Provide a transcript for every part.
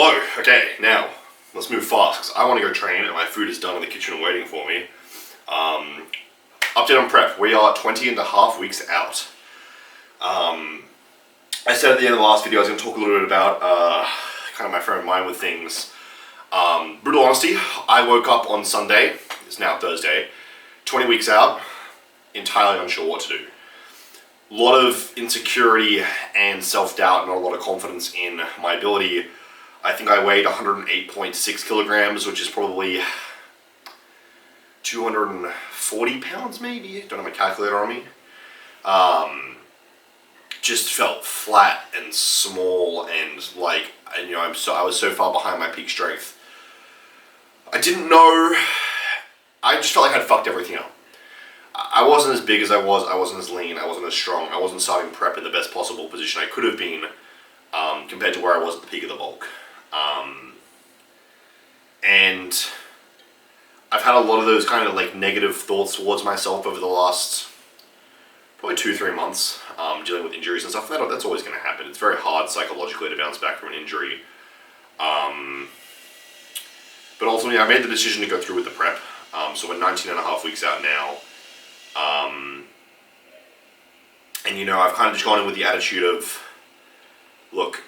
Hello. Okay, now let's move fast because I want to go train and my food is done in the kitchen and waiting for me. Update on prep. We are 20 and a half weeks out. I said at the end of the last video I was going to talk a little bit about kind of my frame of mind with things. Brutal honesty, I woke up on Sunday, it's now Thursday, 20 weeks out, entirely unsure what to do. A lot of insecurity and self-doubt, not a lot of confidence in my ability. I think I weighed 108.6 kilograms, which is probably 240 pounds maybe. Don't have my calculator on me. Just felt flat and small and like, you know, I was so far behind my peak strength. I didn't know, I just felt like I'd fucked everything up. I wasn't as big as I wasn't as lean, I wasn't as strong, I wasn't starting prep in the best possible position I could have been compared to where I was at the peak of the bulk. And I've had a lot of those kind of like negative thoughts towards myself over the last probably 2-3 months, dealing with injuries and stuff. That's always going to happen. It's very hard psychologically to bounce back from an injury. But ultimately I made the decision to go through with the prep. So we're 19 and a half weeks out now. And you know, I've kind of just gone in with the attitude of, look,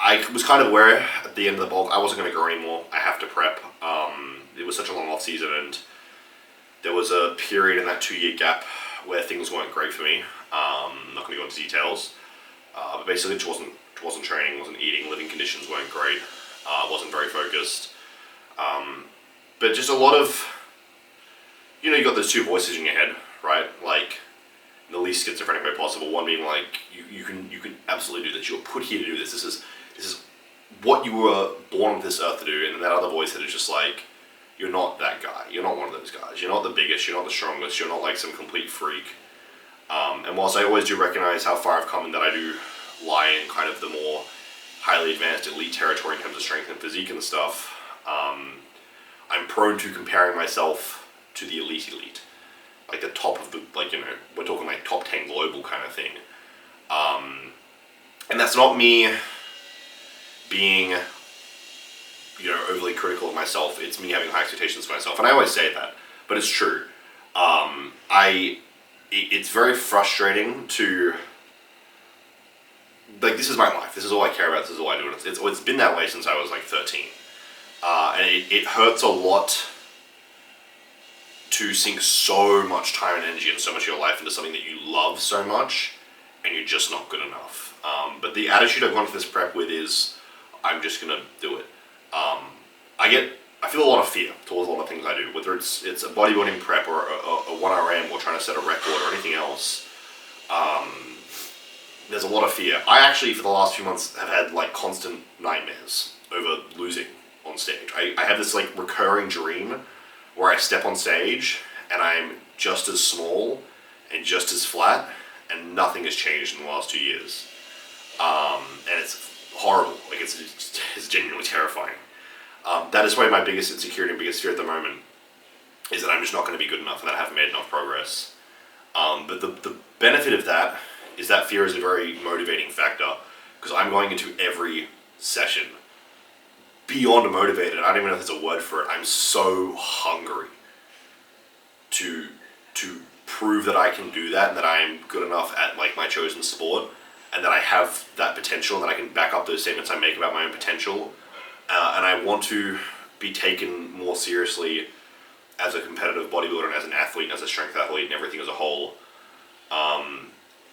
I was kind of aware at the end of the bulk I wasn't going to grow anymore. I have to prep. It was such a long off season, and there was a period in that 2-year gap where things weren't great for me. I'm not going to go into details, but basically it wasn't training, wasn't eating, living conditions weren't great, wasn't very focused. But just a lot of, you know, you got those two voices in your head, right? Like, in the least schizophrenic way possible. One being like, you can absolutely do this. You're put here to do this. This is what you were born on this earth to do. And then that other voice that is just like, you're not that guy. You're not one of those guys. You're not the biggest. You're not the strongest. You're not like some complete freak. And whilst I always do recognize how far I've come and that I do lie in kind of the more highly advanced elite territory in terms of strength and physique and stuff, I'm prone to comparing myself to the elite. Like the top of the, like, you know, we're talking like top 10 global kind of thing. And that's not me being, you know, overly critical of myself. It's me having high expectations for myself. And I always say that, but it's true. It's very frustrating to, like, this is my life. This is all I care about. This is all I do. And it's been that way since I was like 13. And it hurts a lot to sink so much time and energy and so much of your life into something that you love so much, and you're just not good enough. But the attitude I've gone to this prep with is, I'm just gonna do it. I feel a lot of fear towards a lot of things I do, whether it's a bodybuilding prep or a 1RM or trying to set a record or anything else. There's a lot of fear. I actually, for the last few months, have had like constant nightmares over losing on stage. I have this like recurring dream where I step on stage and I'm just as small and just as flat and nothing has changed in the last 2 years. And it's horrible. Like it's genuinely terrifying. That is probably my biggest insecurity and biggest fear at the moment, is that I'm just not going to be good enough and that I haven't made enough progress. But the benefit of that is that fear is a very motivating factor, because I'm going into every session beyond motivated. I don't even know if there's a word for it. I'm so hungry to prove that I can do that and that I am good enough at like my chosen sport, and that I have that potential and that I can back up those statements I make about my own potential. And I want to be taken more seriously as a competitive bodybuilder and as an athlete and as a strength athlete and everything as a whole. And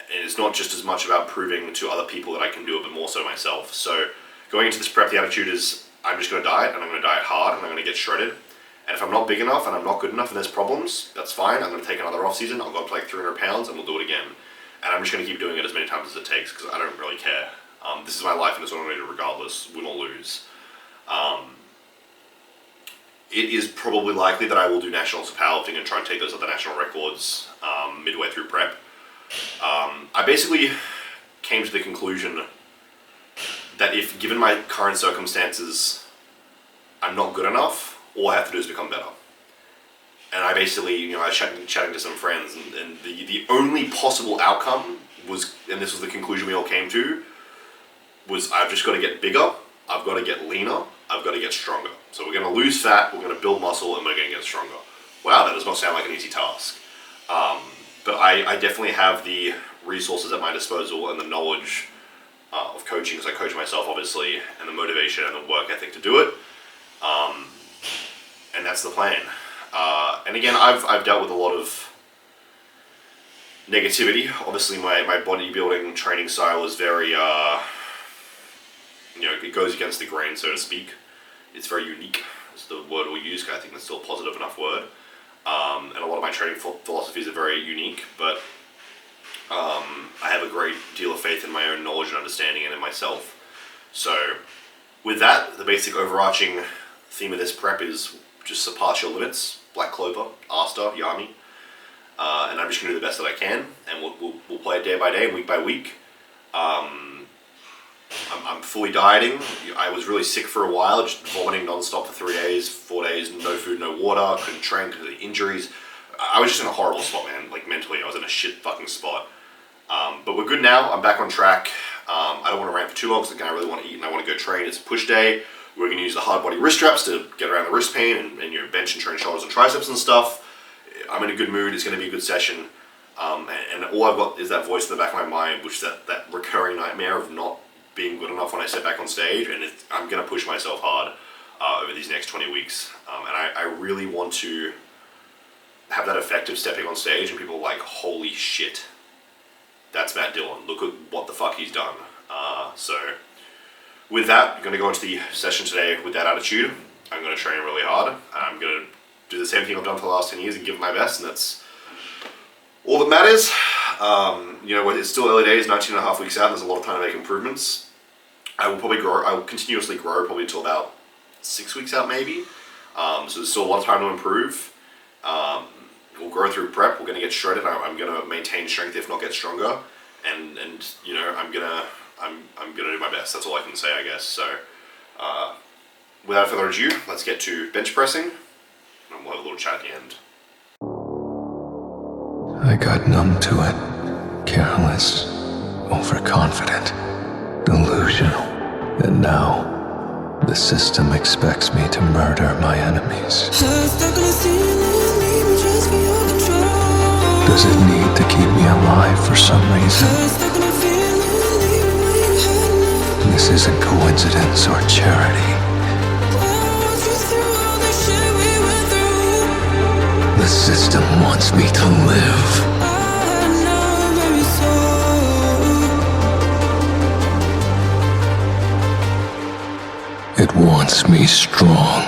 it's not just as much about proving to other people that I can do it, but more so myself. So going into this prep, the attitude is, I'm just going to diet, and I'm going to diet hard, and I'm going to get shredded. And if I'm not big enough and I'm not good enough and there's problems, that's fine. I'm going to take another off season. I'll go up to like 300 pounds and we'll do it again. And I'm just going to keep doing it as many times as it takes, because I don't really care. This is my life and it's what I'm going to do regardless, win or lose. It is probably likely that I will do nationals of powerlifting and try and take those other national records midway through prep. I basically came to the conclusion that if, given my current circumstances, I'm not good enough, all I have to do is become better. And I basically, you know, I was chatting to some friends, and the only possible outcome was, and this was the conclusion we all came to, was I've just got to get bigger, I've got to get leaner, I've got to get stronger. So we're going to lose fat, we're going to build muscle, and we're going to get stronger. Wow, that does not sound like an easy task. But I definitely have the resources at my disposal and the knowledge of coaching, because I coach myself, obviously, and the motivation and the work ethic to do it. And that's the plan. And again, I've dealt with a lot of negativity. Obviously, my bodybuilding training style is very, it goes against the grain, so to speak. It's very unique. It's the word we'll use, because I think that's still a positive enough word. And a lot of my training philosophies are very unique, but I have a great deal of faith in my own knowledge and understanding and in myself. So with that, the basic overarching theme of this prep is just surpass your limits, Black Clover, Asta, Yami. And I'm just going to do the best that I can, and we'll play it day by day, week by week. I'm fully dieting. I was really sick for a while, just vomiting non-stop for 3 days, 4 days, no food, no water, couldn't train because of the injuries. I was just in a horrible spot, man. Like, mentally, I was in a shit fucking spot. But we're good now. I'm back on track. I don't want to rant for too long because I really want to eat and I want to go train. It's a push day. We're going to use the hard body wrist straps to get around the wrist pain and bench and train shoulders and triceps and stuff. I'm in a good mood. It's going to be a good session. And all I've got is that voice in the back of my mind, which is that recurring nightmare of not being good enough when I step back on stage. And I'm going to push myself hard over these next 20 weeks. And I really want to have that effect of stepping on stage and people are like, holy shit, that's Matt Dillon. Look at what the fuck he's done. So with that, I'm going to go into the session today with that attitude. I'm going to train really hard. I'm going to do the same thing I've done for the last 10 years and give it my best, and that's all that matters. It's still early days, 19 and a half weeks out, and there's a lot of time to make improvements. I will continuously grow probably until about 6 weeks out maybe. So there's still a lot of time to improve. We'll grow through prep. We're going to get shredded. I'm going to maintain strength, if not get stronger. And I'm gonna do my best. That's all I can say, I guess. So, without further ado, let's get to bench pressing, and we'll have a little chat at the end. I got numb to it, careless, overconfident, delusional, and now the system expects me to murder my enemies. Does it need to keep me alive for some reason? This isn't coincidence or charity. The system wants me to live. It wants me strong.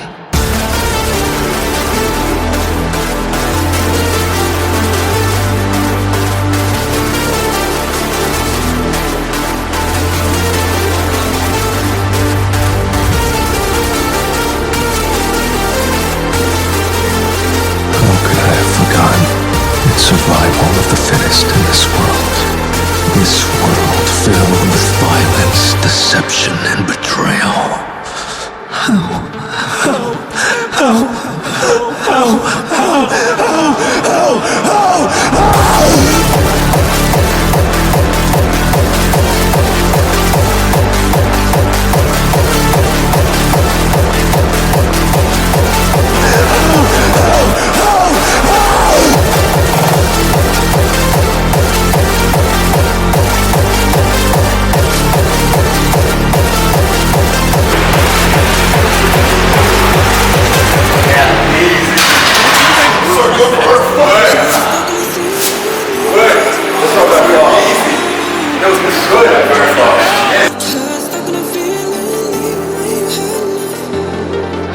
Survival of the fittest in this world. This world filled with violence, deception, and betrayal.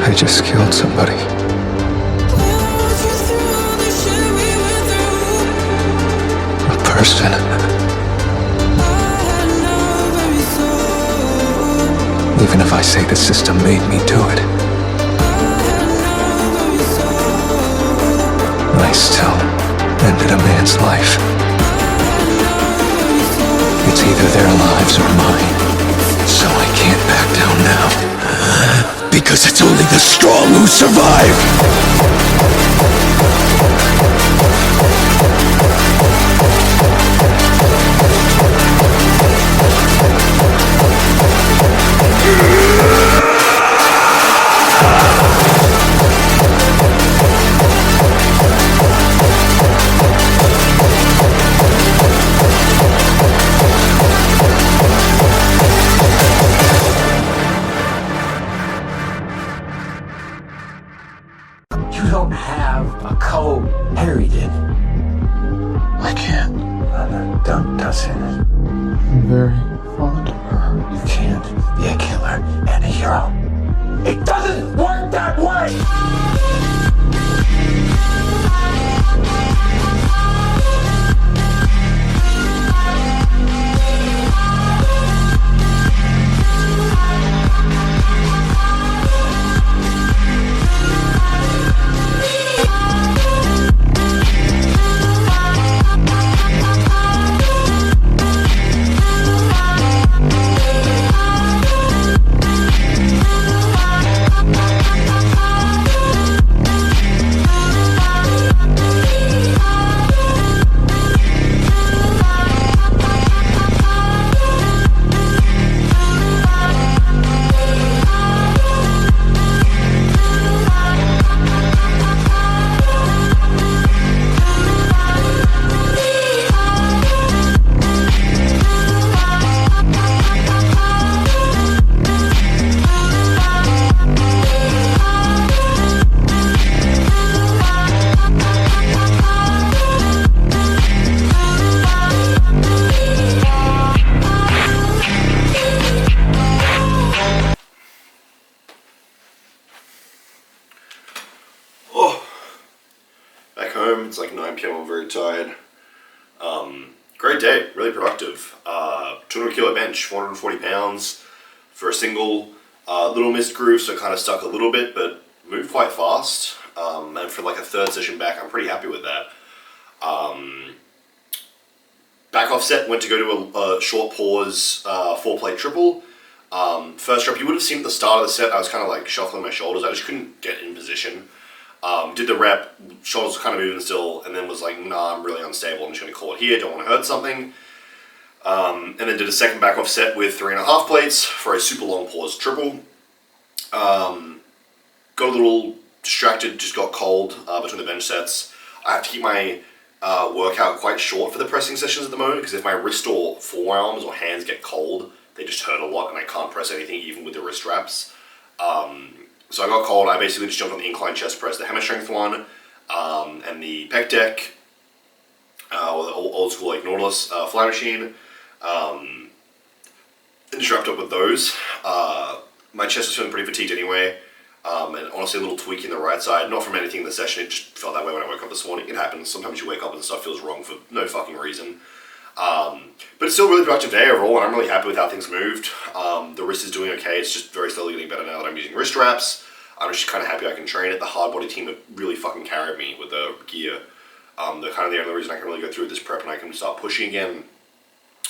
I just killed somebody. A person. Even if I say the system made me do it, I still ended a man's life. It's either their lives or mine, so I can't back down now. Because it's only the strong who survive! It's like 9 p.m. I'm very tired. Great day, really productive. 200 kilo bench, 440 pounds for a single. Little missed groove, so kind of stuck a little bit, but moved quite fast. And for like a third session back, I'm pretty happy with that. Back off set, went to go to a short pause 4-plate triple. First rep, you would have seen at the start of the set, I was kind of like shuffling my shoulders. I just couldn't get in position. Did the rep, shoulders kind of moving still, and then was like, nah, I'm really unstable. I'm just going to call it here. Don't want to hurt something. And then did a second back off set with 3.5 plates for a super long pause triple. Got a little distracted, just got cold between the bench sets. I have to keep my workout quite short for the pressing sessions at the moment, because if my wrist or forearms or hands get cold, they just hurt a lot and I can't press anything even with the wrist wraps. So I got cold. I basically just jumped on the incline chest press, the hammer strength one, and the pec deck, or the old school like Nautilus fly machine, and just wrapped up with those. My chest was feeling pretty fatigued anyway, and honestly a little tweak in the right side, not from anything in the session, it just felt that way when I woke up this morning. It happens, sometimes you wake up and stuff feels wrong for no fucking reason. But it's still a really productive day overall, and I'm really happy with how things moved. The wrist is doing okay, it's just very slowly getting better now that I'm using wrist wraps. I'm just kind of happy I can train it. The hard body team have really fucking carried me with the gear. They're kind of the only reason I can really go through this prep and I can start pushing again.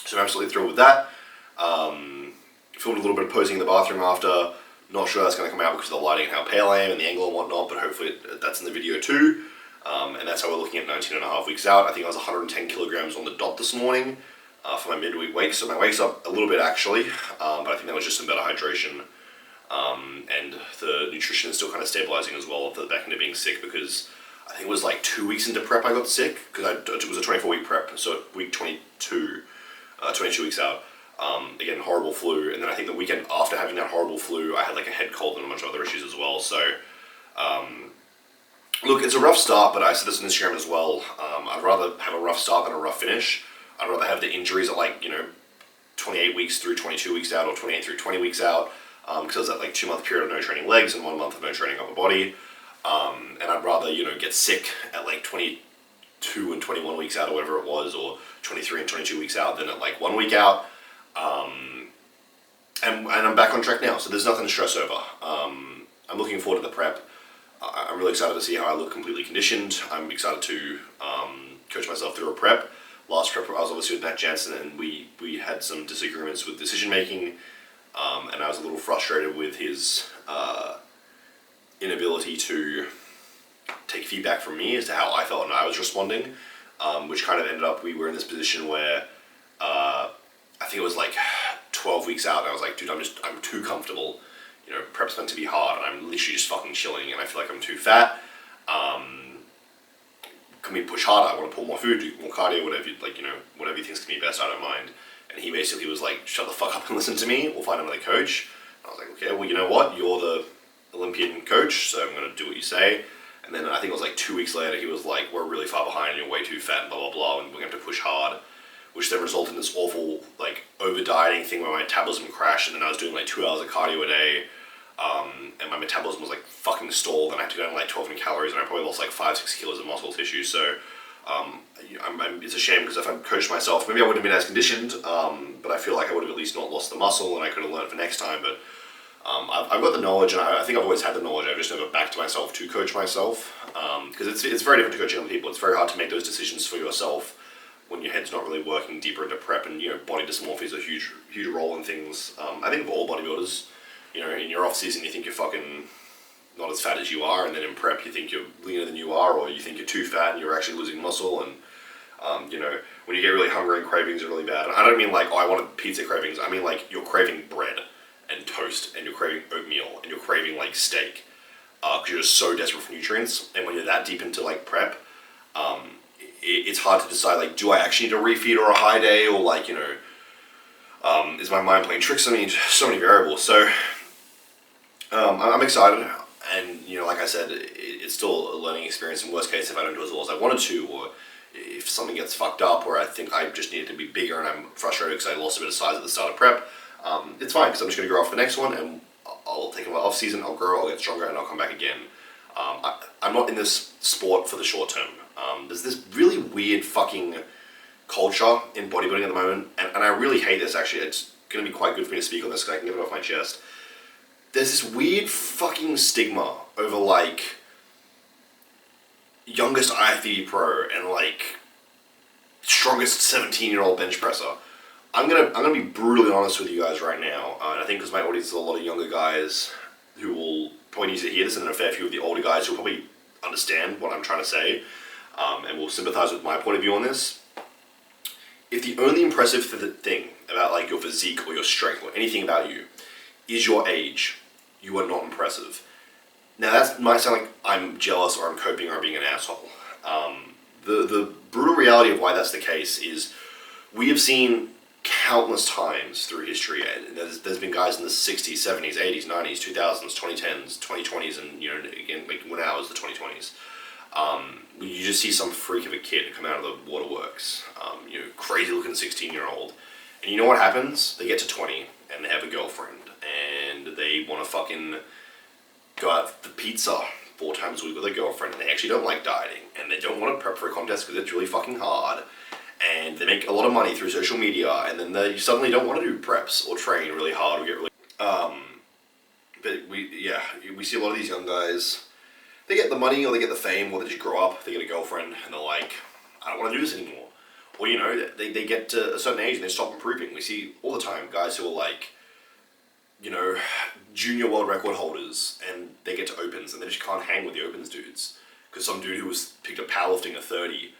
So I'm absolutely thrilled with that. Filmed a little bit of posing in the bathroom after. Not sure that's going to come out because of the lighting and how pale I am and the angle and whatnot, but hopefully that's in the video too. And that's how we're looking at 19.5 weeks out. I think I was 110 kilograms on the dot this morning for my midweek wake. So my wake's up a little bit actually, but I think that was just some better hydration. And the nutrition is still kind of stabilizing as well after the back end of being sick, because I think it was like 2 weeks into prep I got sick, because it was a 24-week prep, so week 22, 22 weeks out. Again, horrible flu, and then I think the weekend after having that horrible flu, I had like a head cold and a bunch of other issues as well. So, look, it's a rough start, but I said this on Instagram as well. I'd rather have a rough start than a rough finish. I'd rather have the injuries at like, 28 weeks through 22 weeks out, or 28 through 20 weeks out, because it was that like 2-month period of no training legs and 1 month of no training upper body. And I'd rather, get sick at like 22 and 21 weeks out or whatever it was, or 23 and 22 weeks out than at like 1 week out. And I'm back on track now, so there's nothing to stress over. I'm looking forward to the prep. I'm really excited to see how I look completely conditioned. I'm excited to coach myself through a prep. Last prep I was obviously with Matt Jansen, and we had some disagreements with decision making, and I was a little frustrated with his inability to take feedback from me as to how I felt and I was responding, which kind of ended up, we were in this position where I think it was like 12 weeks out, and I was like, dude, I'm too comfortable. Prep's meant to be hard, and I'm literally just fucking chilling, and I feel like I'm too fat. Can we push harder? I want to pull more food, do more cardio, whatever whatever you think's gonna be best, I don't mind. And he basically was like, shut the fuck up and listen to me, we'll find another coach. And I was like, okay, well, you know what? You're the Olympian coach, so I'm gonna do what you say. And then I think it was like 2 weeks later, he was like, we're really far behind, you're way too fat, and blah, blah, blah, and we're gonna have to push hard. Which then resulted in this awful, like, over-dieting thing where my metabolism crashed, and then I was doing like 2 hours of cardio a day, and my metabolism was like fucking stalled, and I had to go down like 1,200 calories, and I probably lost like 5-6 kilos of muscle tissue. So it's a shame, because if I'd coached myself, maybe I wouldn't have been as conditioned, but I feel like I would have at least not lost the muscle, and I could have learned for next time. But I've got the knowledge, and I think I've always had the knowledge. I've just never backed myself to coach myself, because it's very different to coaching other people. It's very hard to make those decisions for yourself when your head's not really working deeper into prep, and body dysmorphia is a huge role in things. I think for all bodybuilders, in your off season you think you're fucking not as fat as you are, and then in prep you think you're leaner than you are, or you think you're too fat and you're actually losing muscle. And when you get really hungry and cravings are really bad, and I don't mean like, oh, I want pizza cravings. I mean like you're craving bread and toast, and you're craving oatmeal, and you're craving like steak, because you're just so desperate for nutrients. And when you're that deep into like prep, it's hard to decide, like, do I actually need a refeed or a high day, or like, is my mind playing tricks on me? So many variables. So I'm excited, and like I said, it's still a learning experience. In worst case, if I don't do as well as I wanted to, or if something gets fucked up, or I think I just needed to be bigger and I'm frustrated because I lost a bit of size at the start of prep, it's fine, because I'm just going to grow off the next one, and I'll take my off season, I'll grow, I'll get stronger, and I'll come back again. I'm not in this sport for the short term. There's this really weird fucking culture in bodybuilding at the moment, and I really hate this actually. It's going to be quite good for me to speak on this because I can get it off my chest. There's this weird fucking stigma over like youngest IFBB pro and like strongest 17-year-old bench presser. I'm gonna be brutally honest with you guys right now, and I think because my audience is a lot of younger guys who will probably need to hear this, and a fair few of the older guys who will probably understand what I'm trying to say, and will sympathize with my point of view on this. If the only impressive thing about like your physique or your strength or anything about you is your age, you are not impressive. Now that might sound like I'm jealous or I'm coping or I'm being an asshole. The brutal reality of why that's the case is we have seen countless times through history, and there's been guys in the 60s, 70s, 80s, 90s, 2000s, 2010s, 2020s, and you know, again, like when I was the 2020s, you just see some freak of a kid come out of the waterworks, you know, crazy looking 16-year-old, and you know what happens? They get to 20 and they have a girlfriend and they want to fucking go out for pizza 4 times a week with a girlfriend, and they actually don't like dieting and they don't want to prep for a contest because it's really fucking hard. And they make a lot of money through social media, and then they suddenly don't want to do preps or train really hard or get really. But we see a lot of these young guys. They get the money, or they get the fame, or they just grow up. They get a girlfriend, and they're like, I don't want to do this anymore. Or you know, they get to a certain age and they stop improving. We see all the time guys who are like, you know, junior world record holders, and they get to opens, and they just can't hang with the opens dudes because some dude who was picked up powerlifting at 30.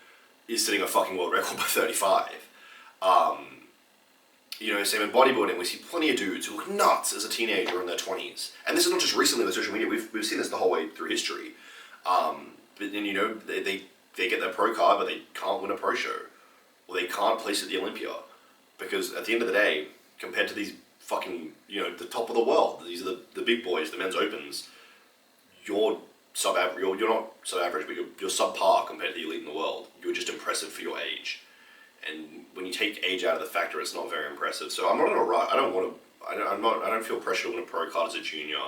Is setting a fucking world record by 35. You know, same in bodybuilding, we see plenty of dudes who look nuts as a teenager in their 20s. And this is not just recently with social media, we've seen this the whole way through history. But then, you know, they get their pro card, but they can't win a pro show. Or they can't place at the Olympia. Because at the end of the day, compared to these fucking, you know, the top of the world, these are the big boys, the men's opens, you're not sub-average, but you're subpar compared to the elite in the world. You're just impressive for your age, and when you take age out of the factor, it's not very impressive. So I'm not in a rush. I don't feel pressure to win a pro card as a junior,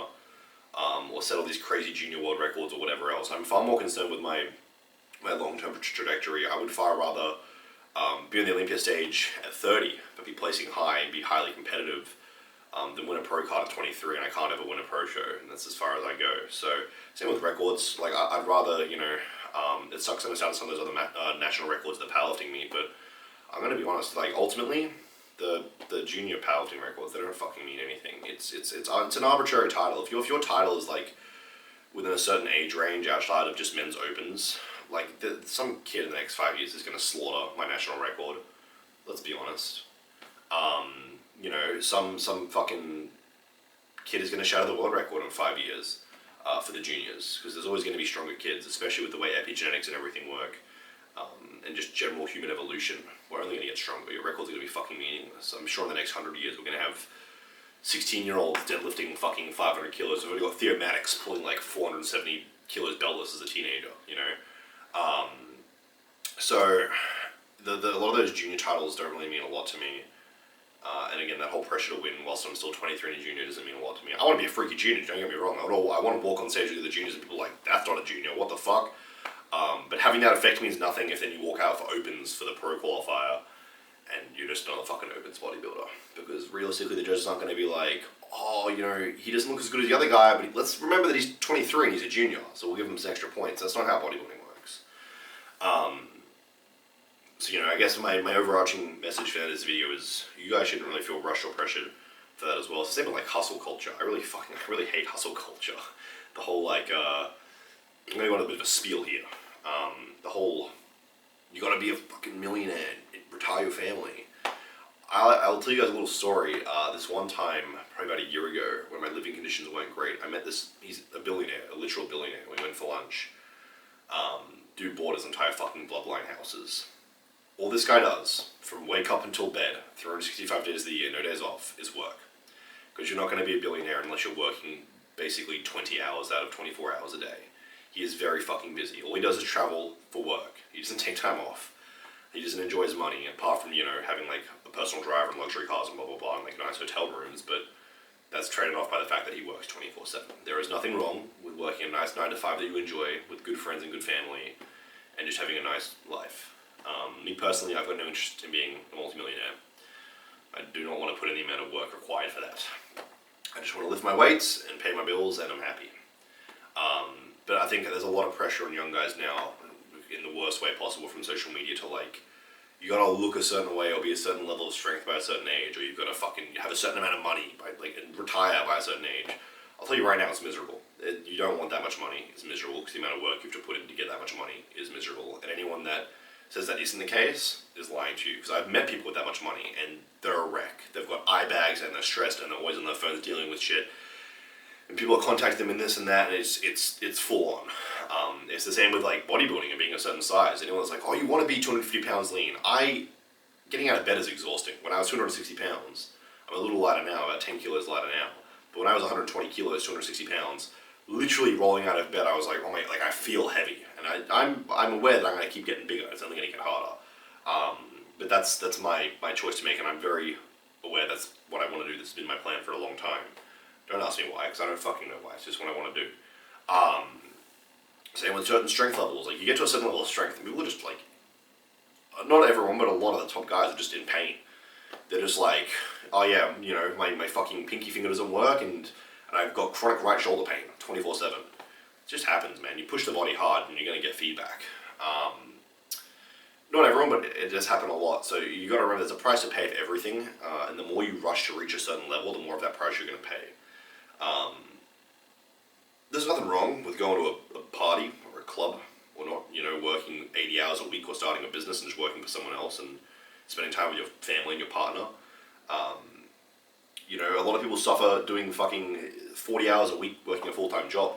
or set all these crazy junior world records or whatever else. I'm far more concerned with my long-term trajectory. I would far rather be on the Olympia stage at 30, but be placing high and be highly competitive. Than win a pro card at 23, and I can't ever win a pro show, and that's as far as I go. So same with records. Like I'd rather, you know, it sucks to miss out on some of those other national records that powerlifting meet, but I'm gonna be honest. Like ultimately, the junior powerlifting records, they don't fucking mean anything. It's an arbitrary title. If your title is like within a certain age range outside of just men's opens, like some kid in the next 5 years is gonna slaughter my national record. Let's be honest. You know, some fucking kid is going to shatter the world record in 5 years for the juniors, because there's always going to be stronger kids, especially with the way epigenetics and everything work, and just general human evolution. We're only going to get stronger. Your record's going to be fucking meaningless. I'm sure in the next 100 years we're going to have 16-year-olds deadlifting fucking 500 kilos. We've already got theorematics pulling like 470 kilos beltless as a teenager, you know? So a lot of those junior titles don't really mean a lot to me. And again, that whole pressure to win whilst I'm still 23 and a junior doesn't mean a lot to me. I want to be a freaky junior, don't get me wrong. I want to walk on stage with the juniors and people are like, that's not a junior, what the fuck? But having that effect means nothing if then you walk out for opens for the pro qualifier and you're just not a fucking opens bodybuilder. Because realistically, the judges aren't going to be like, oh, you know, he doesn't look as good as the other guy, but let's remember that he's 23 and he's a junior, so we'll give him some extra points. That's not how bodybuilding works. So, you know, I guess my overarching message for this video is you guys shouldn't really feel rushed or pressured for that as well. It's the same with like hustle culture. I really hate hustle culture. The whole like, I'm going to go on a bit of a spiel here. The whole, you gotta be a fucking millionaire, retire your family. I'll tell you guys a little story. This one time, probably about a year ago, when my living conditions weren't great, I met he's a billionaire, a literal billionaire. We went for lunch. Dude bought his entire fucking bloodline houses. All this guy does, from wake up until bed, 365 days of the year, no days off, is work. Because you're not going to be a billionaire unless you're working basically 20 hours out of 24 hours a day. He is very fucking busy. All he does is travel for work. He doesn't take time off. He doesn't enjoy his money, apart from, you know, having like a personal driver and luxury cars and blah blah blah and like nice hotel rooms, but that's traded off by the fact that he works 24/7. There is nothing wrong with working a nice 9 to 5 that you enjoy with good friends and good family and just having a nice life. Me personally, I've got no interest in being a multimillionaire. I do not want to put in the amount of work required for that. I just want to lift my weights and pay my bills, and I'm happy. But I think there's a lot of pressure on young guys now, in the worst way possible, from social media to like, you gotta look a certain way or be a certain level of strength by a certain age, or you've gotta fucking have a certain amount of money by like and retire by a certain age. I'll tell you right now, it's miserable. You don't want that much money. It's miserable because the amount of work you have to put in to get that much money is miserable. And anyone that says that isn't the case is lying to you. Because I've met people with that much money and they're a wreck. They've got eye bags and they're stressed and they're always on their phones dealing with shit. And people are contacting them in this and that, and it's full on. It's the same with like bodybuilding and being a certain size. Anyone that's like, oh, you want to be 250 pounds lean. Getting out of bed is exhausting. When I was 260 pounds, I'm a little lighter now, about 10 kilos lighter now. But when I was 120 kilos, 260 pounds, literally rolling out of bed, I was like, oh my, like I feel heavy. And I'm aware that I'm going to keep getting bigger. It's only going to get harder. But that's my choice to make, and I'm very aware that's what I want to do. This has been my plan for a long time. Don't ask me why, because I don't fucking know why. It's just what I want to do. Same with certain strength levels. Like, you get to a certain level of strength, and people are just like, not everyone, but a lot of the top guys are just in pain. They're just like, oh yeah, you know, my fucking pinky finger doesn't work, and I've got chronic right shoulder pain 24/7. It just happens, man. You push the body hard, and you're going to get feedback. Not everyone, but it does happen a lot. So you got to remember there's a price to pay for everything, and the more you rush to reach a certain level, the more of that price you're going to pay. There's nothing wrong with going to a party or a club, or not, you know, working 80 hours a week or starting a business and just working for someone else and spending time with your family and your partner. You know, a lot of people suffer doing fucking 40 hours a week working a full-time job.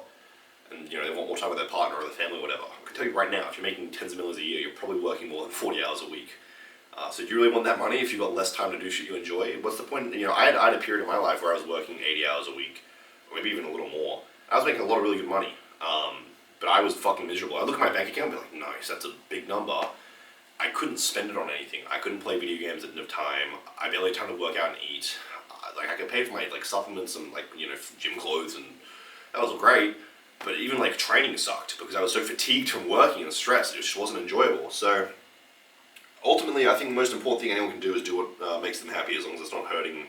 And, you know, they want more time with their partner or their family or whatever. I can tell you right now, if you're making tens of millions a year, you're probably working more than 40 hours a week. So do you really want that money if you've got less time to do shit you enjoy? What's the point? You know, I had a period in my life where I was working 80 hours a week, or maybe even a little more. I was making a lot of really good money, but I was fucking miserable. I look at my bank account and be like, nice, that's a big number. I couldn't spend it on anything. I couldn't play video games at enough time. I barely had time to work out and eat. Like, I could pay for my like supplements and like, you know, gym clothes, and that was great. But even like training sucked because I was so fatigued from working and stressed. It just wasn't enjoyable. So ultimately, I think the most important thing anyone can do is do what makes them happy, as long as it's not hurting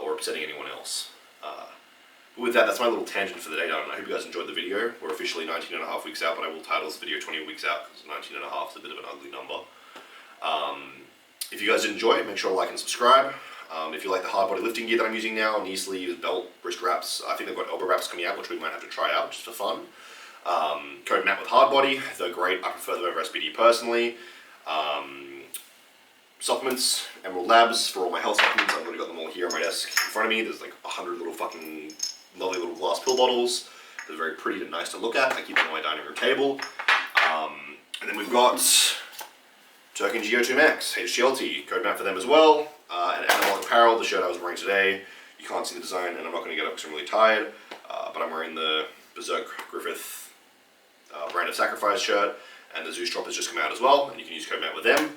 or upsetting anyone else. But with that, that's my little tangent for the day. I hope you guys enjoyed the video. We're officially 19 and a half weeks out, but I will title this video 20 weeks out because 19 and a half is a bit of an ugly number. If you guys did enjoy it, make sure to like and subscribe. If you like the hard body lifting gear that I'm using now, knee sleeves, belt, wrist wraps, I think they've got elbow wraps coming out, which we might have to try out just for fun. Code Matt with hard body, they're great. I prefer them over SBD personally. Supplements, Emerald Labs for all my health supplements. I've already got them all here on my desk in front of me. There's like 100 little fucking lovely little glass pill bottles. They're very pretty and nice to look at. I keep them on my dining room table. And then we've got Turkin Geo2 Max, HGLT, code Matt for them as well. And Analog Apparel, the shirt I was wearing today. You can't see the design, and I'm not going to get up because I'm really tired. But I'm wearing the Berserk Griffith Brand of Sacrifice shirt, and the Zeus drop has just come out as well, and you can use code Matt with them.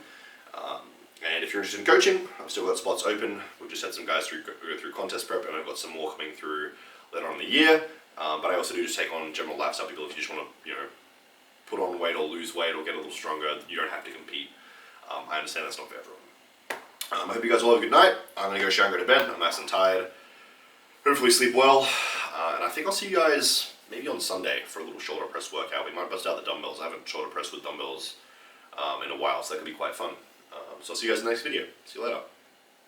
And if you're interested in coaching, I've still got spots open. We've just had some guys go through contest prep, and I've got some more coming through later on in the year. But I also do just take on general lifestyle people. If you just want to, you know, put on weight or lose weight or get a little stronger, you don't have to compete. I understand that's not for everyone. I hope you guys all have a good night. I'm going to go shower and go to bed. I'm nice and tired. Hopefully sleep well. And I think I'll see you guys maybe on Sunday for a little shoulder press workout. We might bust out the dumbbells. I haven't shoulder pressed with dumbbells in a while, so that could be quite fun. So I'll see you guys in the next video. See you later.